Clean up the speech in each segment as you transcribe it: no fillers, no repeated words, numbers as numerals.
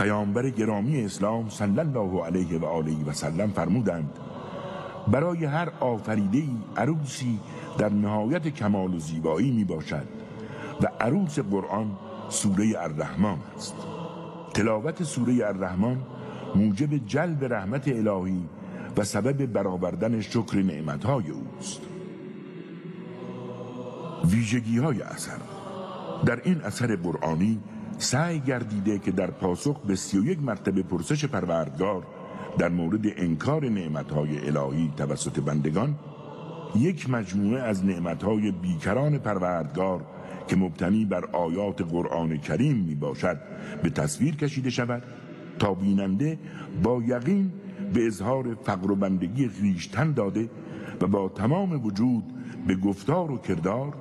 پیامبر گرامی اسلام صلی الله علیه و آله و سلم فرمودند برای هر آفریده‌ای عروسی در نهایت کمال و زیبایی می باشد و عروس قرآن سوره الرحمن است. تلاوت سوره الرحمن موجب جلب رحمت الهی و سبب برآوردن شکر نعمتهای اوست. ویژگی‌های اثر. در این اثر قرآنی سعی گردیده که در پاسخ به 31 مرتبه پرسش پروردگار در مورد انکار نعمتهای الهی توسط بندگان، یک مجموعه از نعمتهای بیکران پروردگار که مبتنی بر آیات قرآن کریم می باشد به تصویر کشیده شود تا بیننده با یقین به اظهار فقر و بندگی خویشتن داده و با تمام وجود به گفتار و کردار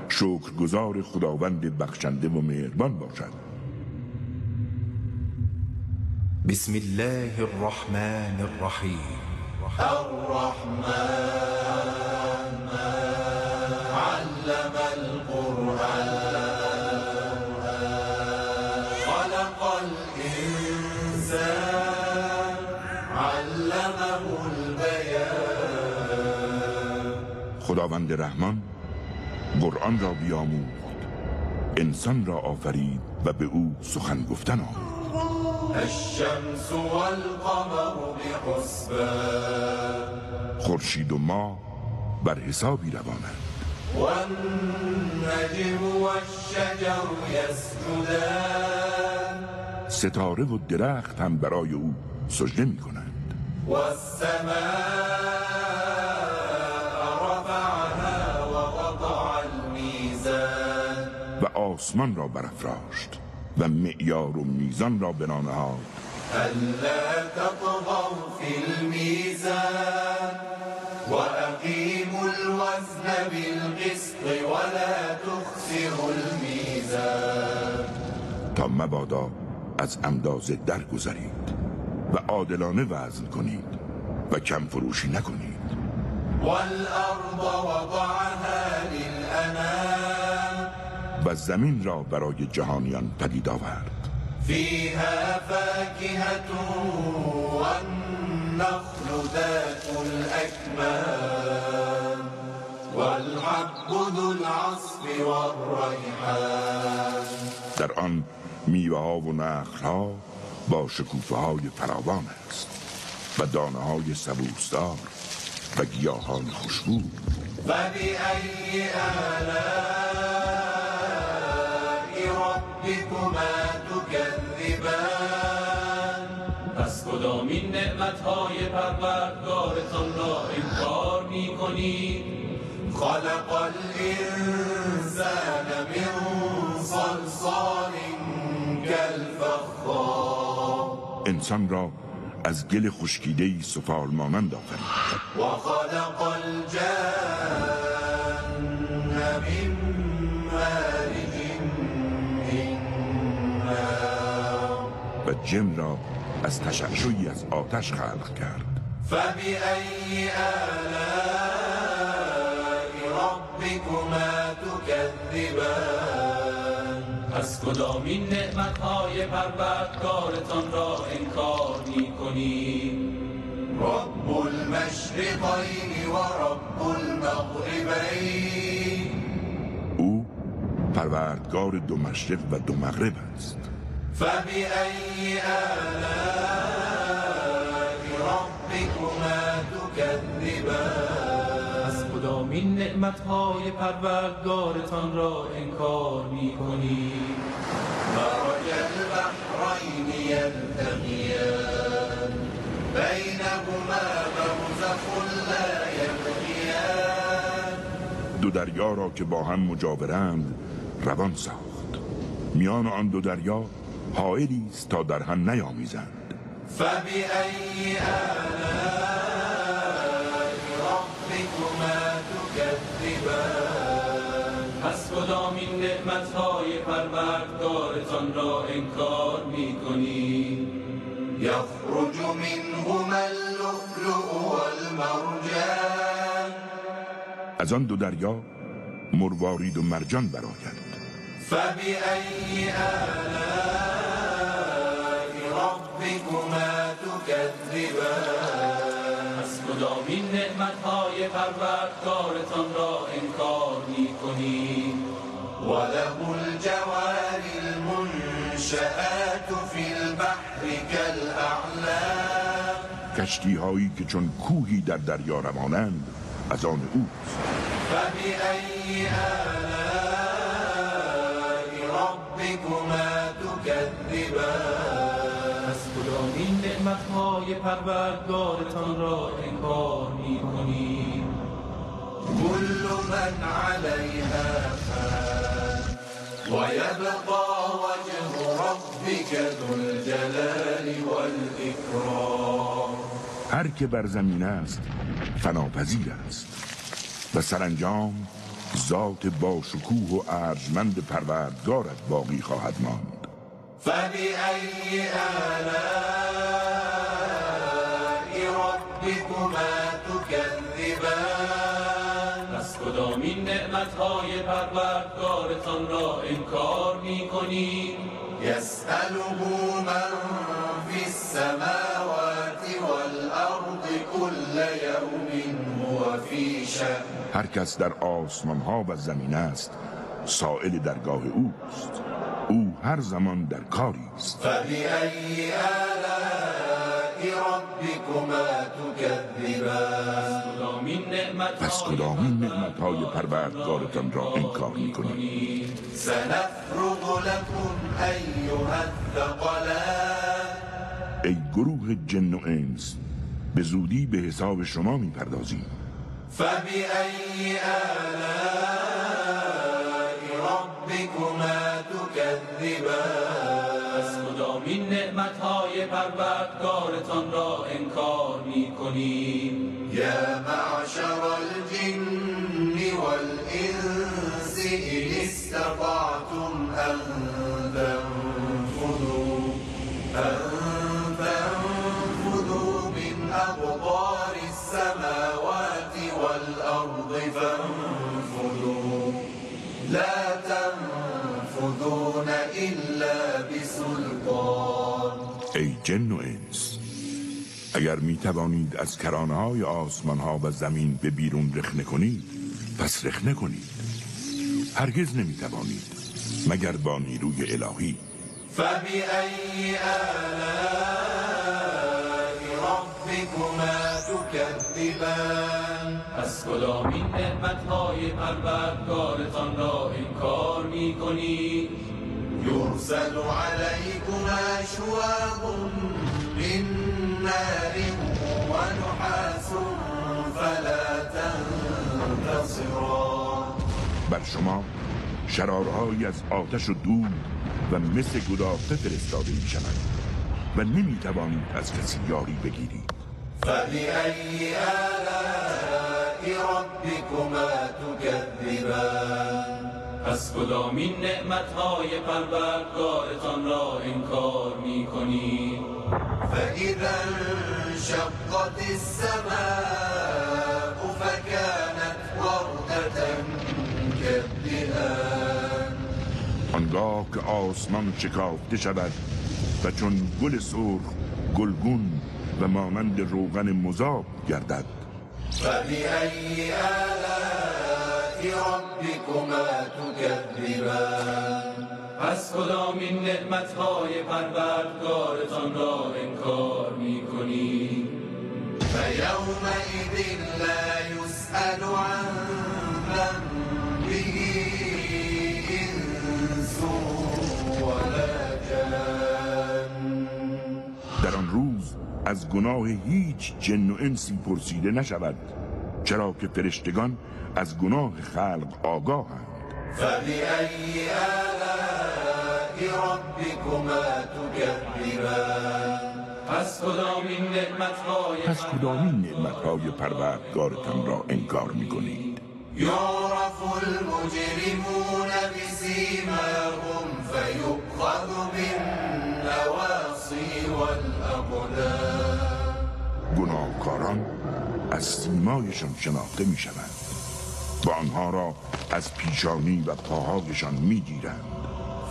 شکرگزار خداوند بخشنده و مهربان باشد. بسم الله الرحمن الرحیم. الرحمن علم القرآن خلق الإنسان علمه البیان. خداوند رحمان قرآن را بیاموخت، انسان را آفرید و به او سخن گفتن آموخت. الشمس والقمر بحسبان. خورشید و ماه بر حسابی روانند. والنجم والشجر یسجدان. ستاره و درخت هم برای او سجده می کنند. والسماء رفعها ووضع المیزان. و آسمان را برافراشت و معیار و میزان را بنا نهاد. الا تطغوا فی المیزان واقیموا الوزن بالقسط ولا تخسروا المیزان. تا مبادا از اندازه درگذرید و عادلانه وزن کنید و کم فروشی نکنید. والارض وضعها للانام. و زمین را برای جهانیان پدید آورد. فيها فاكهة والنخل ذات الأكمام والحب ذو العصف والريحان. در آن میوه ها و نخل ها با شکوفه های فراوان است و دانه های سبوسدار و گیاهان خوشبو. فبأي آلاء ربكما تكذبان. پس کدامین نعمتهای پروردگارتان را انکار می کنید؟ خلق الانسان من صلصال كالفخار. انسان را از گل خشکیده‌ای سفال مانند آفرید. و خلق الجن من مارج من نار. و جن را از تشعشعی از آتش خلق کرد. فبأي آلاء ربكما تكذبان. پس کدامین نعمتهای پروردگارتان را انکار می کنید؟ رب المشرقین و رب المغربین. او پروردگار دو مشرق و دو مغرب است. فبأي آلاء ربكما تكذبان. از کدامین نعمتهای پروردگارتان را انکار می کنید؟ مرج البحرین یلتقیان بینهما برزخ لا یبغیان. دو دریا را که با هم مجاورند روان ساخت. میان آن دو دریا حائلی است تا در هم نیامیزند. فبأي آلاء ربكما تكذبان. پس کدامین نعمتهای پروردگارتان را انکار می کنید؟ یخرج منهما اللؤلؤ والمرجان. از آن دو دریا مروارید و مرجان برآید. فبأي آلاء کدامین نعمتهای پروردگارتان را انکار می‌کنید؟ وله الجوار المنشآت فی البحر كالأعلام کشتی هایی که چون کوهی در دریا روانند از آن اوست. فبأي آلاء ربكما تكذبان از کدامین نعمتهای پروردگارتان را انکار می‌کنید؟ كل من عليها فان ويبقى وجه ربك ذو الجلال والإكرام هر که بر زمین است فناپذیر است و سرانجام ذات با شکوه و ارجمند پروردگارت باقی خواهد ماند. فبأي آلاء ربكما تكذبان از کدامین نعمتهای پروردگارتان را انکار می‌کنید؟ يسأله من في السماوات والأرض كل يوم هو في شأن هر کس در آسمان ها و زمین است سائل درگاه اوست. او هر زمان در کاری است. فبأي آلاء ربكما تكذبان پس کدامین نعمتهای پروردگارتان را انکار می‌کنید؟ سنفرغ لكم أيها الثقلان ای گروه جن و انس به زودی به حساب شما می‌پردازیم. فبأي آلاء ربكما تكذبان از کدامین نعمتهای پروردگارتان را انکار می‌کنید؟ يا معشر الجن والإنس إن استطعتم أن تنفذوا من أقطار السماوات والأرض فانفذوا لا تنفذون إلا بسلطان ای جن و انس اگر می توانید از کرانه های آسمان ها و زمین به بیرون رخنه کنید پس رخنه کنید. هرگز نمی توانید مگر با نیروی الهی. فبأي آلاء ربكما تكذبان از کدامین نعمتهای پروردگارتان را انکار می‌کنید؟ يرسل عليكما شواظ من نار ونحاس فلا تنتصران بر شما شرارهایی از آتش و دود و مس گداخته فرستاده می شود و نمی توانید از کسی یاری بگیرید. فبأي آلاء ربكما تكذبان از کدامین نعمتهای پروردگارتان را انکار می‌کنید؟ فإذا انشقت السماء فكانت وردة كالدهان آنگاه که آسمان شکافته شود و چون گل سرخ گلگون و مانند روغن مذاب گردد. فبأي آلاء ربكما تكذبان از کدامین نعمتهای پروردگارتان را انکار می‌کنید؟ فيومئذ لا يسأل عن ذنبه إنس ولا جان در آن روز از گناه هیچ جن و انسی پرسیده نشود، چرا که فرشتگان از گناه خلق آگاهند. فبأي آلاء ربكما تكذبان پس کدامین نعمتهای پروردگارتان را انکار می‌کنید؟ يعرف المجرمون بسيماهم فيؤخذ بالنواصي والأقدام گناهکاران از سیمایشان شناخته می‌شوند و آنها را از پیشانی و پاهایشان می‌گیرند.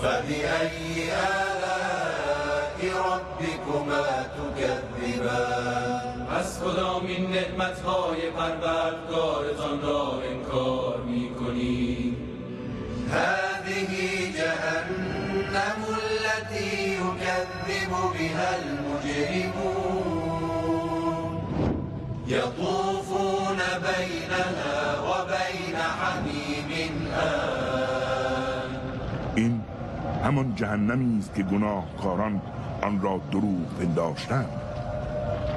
فبأي آلاء ربكما تكذبان پس کدامین نعمتهای پروردگارتان را انکار می‌کنید؟ هذه جهنم التي يكذب بها المجرمون يطوفون بينها وبين حميم آن. این همان جهنمی است که گناهکاران آن را دروغ پنداشتند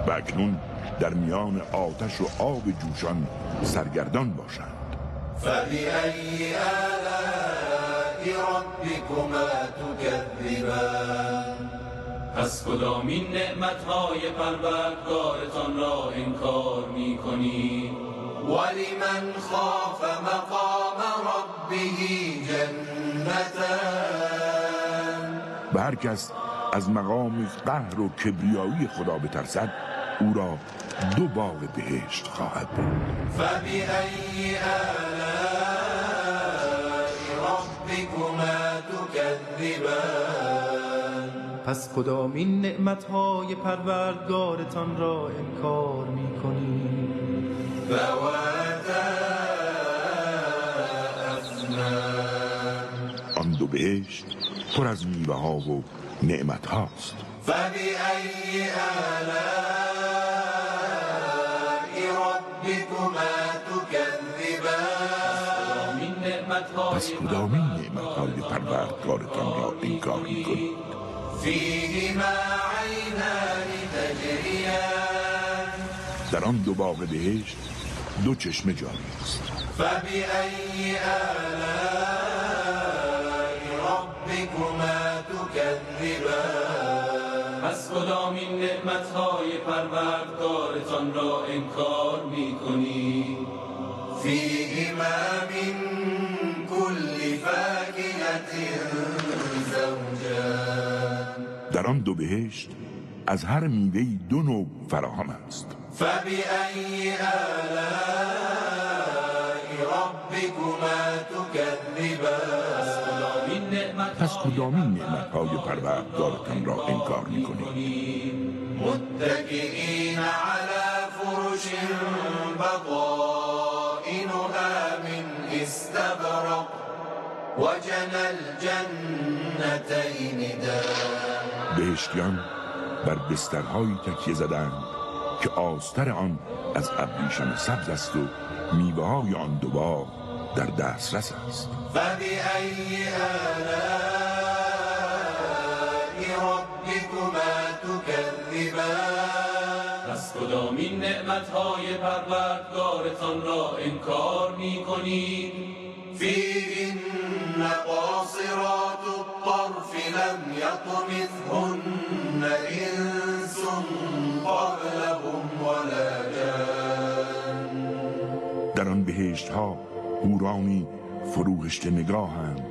و اکنون در میان آتش و آب جوشان سرگردان باشند. فبأي آلاء ربكما تكذبان پس کدامین نعمتهای پروردگارتان را انکار می‌کنید؟ ولمن خاف مقام ربه جنتان. و هر کس از مقام قهر و کبریایی خدا بترسد او را 2 باغ بهشت خواهد بود. فبأي آلاء ربكما تكذبان پس کدامین نعمتهای پروردگارتان را انکار می‌کنید؟ ذواتا أفنان. آن 2 بهشت پر از میوه ها و نعمت هاست. فبأي آلاء ربكما تكذبان پس کدامین نعمتهای پروردگارتان را انکار می‌کنید؟ فيهما عينان تجريان. در آن 2 باغ بهشت 2 چشمه جاری است. فبأي آلاء ربكما تكذبان پس کدامین نعمتهای پروردگارتان را انکار می‌کنید؟ فيهما من كل فاكهة زوجان. در آن 2 بهشت از هر میوه‌ای 2 نوع فراهم است. فبأي آلاء ربكما تكذبان پس کدامین نعمتهای پروردگارتان را انکار می‌کنید؟ متكئين على فرش بطائنها من استبرق وجنى الجنتين دان. بهشتیان بر بسترهایی تکیه زدند که آستر آن از ابریشم سبز است و میوه‌های آن 2 باغ در دسترس است. فبأي آلاء ربكما تكذبان پس کدامین نعمتهای پروردگارتان را انکار می‌کنید؟ فيهن قاصرات الطرف لم يطمثهن إنس قبلهم ولا جان. در آن بهشت‌ها حورانی فروهشته نگاهند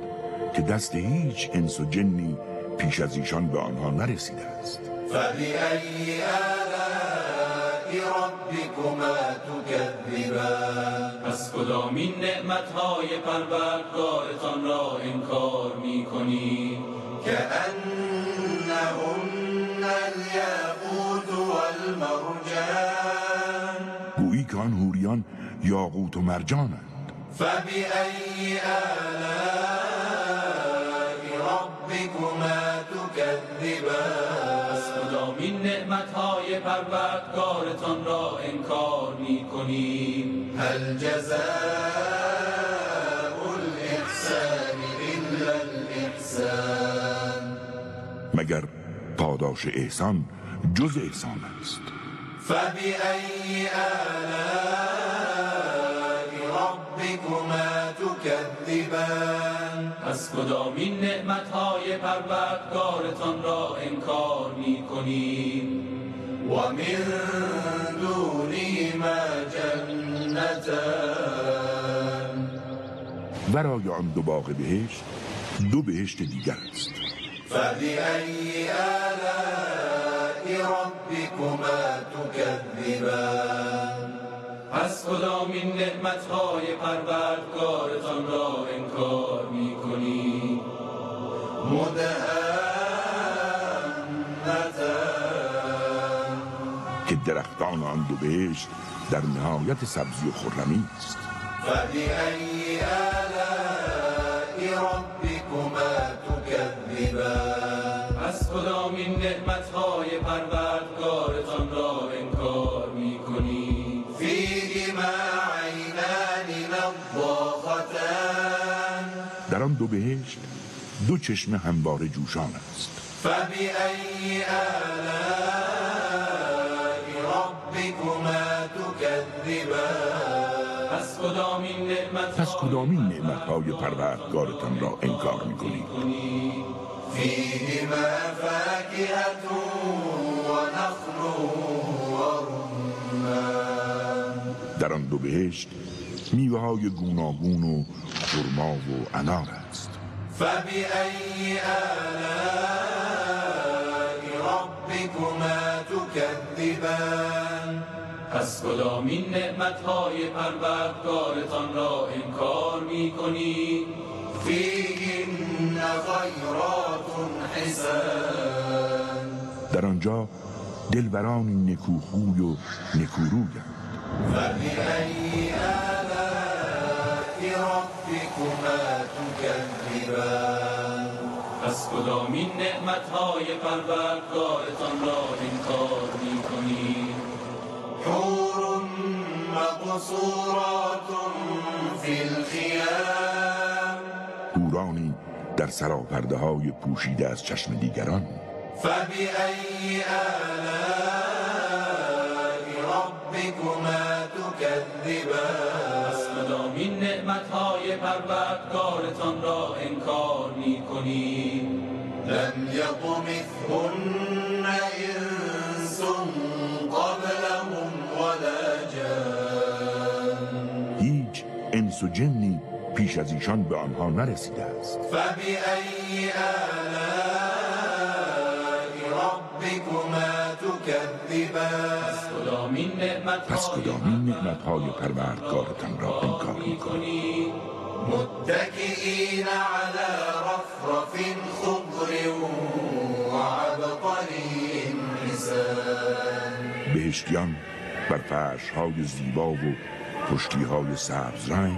که دست هیچ انس و جنی پیش از ایشان به آنها نرسیده است. فبأي آلاء ربكما تكذبان پس کدامین نعمتهای پروردگارتان را انکار می‌کنید؟ كأنهن الياقوت والمرجان. گویی که آن حوریان یاقوت و مرجانند. فبأي آلاء ربكما تكذبان پس کدامین نعمتهای پروردگارتان را انکار می‌کنید؟ هل جزاء الإحسان إلا الإحسان. مگر پاداش احسان جز احسان است. فبأي آلاء ربكما تكذبان پس کدامین نعمتهای پروردگارتان را انکار می‌کنید؟ ومن دونهما جنتان. ورای آن 2 باغ بهشت 2 بهشت دیگر است. فبأي آلاء ربكما تكذبان پس کدامین نعمتهای پروردگارتان را انکار می‌کنید؟ مدهامتان. که درختان آن دو بهشت در نهایت سبزی و خرمی است. فبأي آلاء ربكما تكذبان از کدامین نعمتهای پروردگارتان را انکار می‌کنید؟ فيهما عينان نضاختان در آن دو بهشت دو چشمه همواره جوشان است. فبأي آلاء ربكما تكذبان پس کدامین نعمتهای پروردگارتان را انکار می‌کنید؟ فيهما فاكهة ونخل ورمان در آن دو بهشت میوه‌های گوناگون و خرما و انار است. فبأي آلاء ربكما تكذبان پس کدامین نعمتهای پروردگارتان را انکار می‌کنید؟ فيهن خيرات حسان در آنجا دلبرانی نکوخوی و نکورویند. فبأي آلاء ربكما تكذبان پس کدامین نعمتهای پروردگارتان را انکار می‌کنید؟ حور مقصورات في الخيام حورانی در سراپرده‌های پوشیده از چشم دیگران. فبأي آلاء ربكما تكذبان پس کدامین نعمتهای پروردگارتان را انکار می‌کنید؟ لم يطمثهن إنس قبلهم ولا جان هیچ انس و جنی پیش از ایشان به آنها نرسیده است. فبأي آلاء ربكما تكذبان پس کدامین نعمتهای پروردگارتان را انکار می‌کنید؟ متكئين على رفرف خضر وعبقري حسان بهشتیان بر فرش‌های زیبا و پشتی‌های سبز رنگ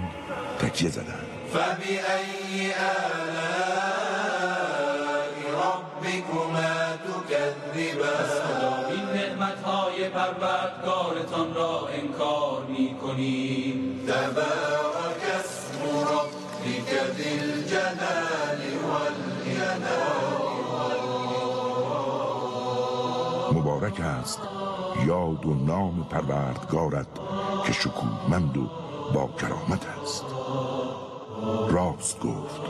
تکیه زدند. فبأي آلاء ربكما تكذبان کدامین نعمتهای پروردگارتان را انکار می‌کنید؟ تبارك اسم ربك ذي الجلال والإنعام مبارک است یاد و نام پروردگارت که شکوهمند و با کرامت است. راست گفت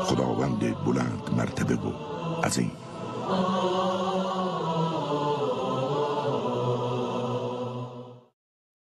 خداوند بلند مرتبه و عظیم.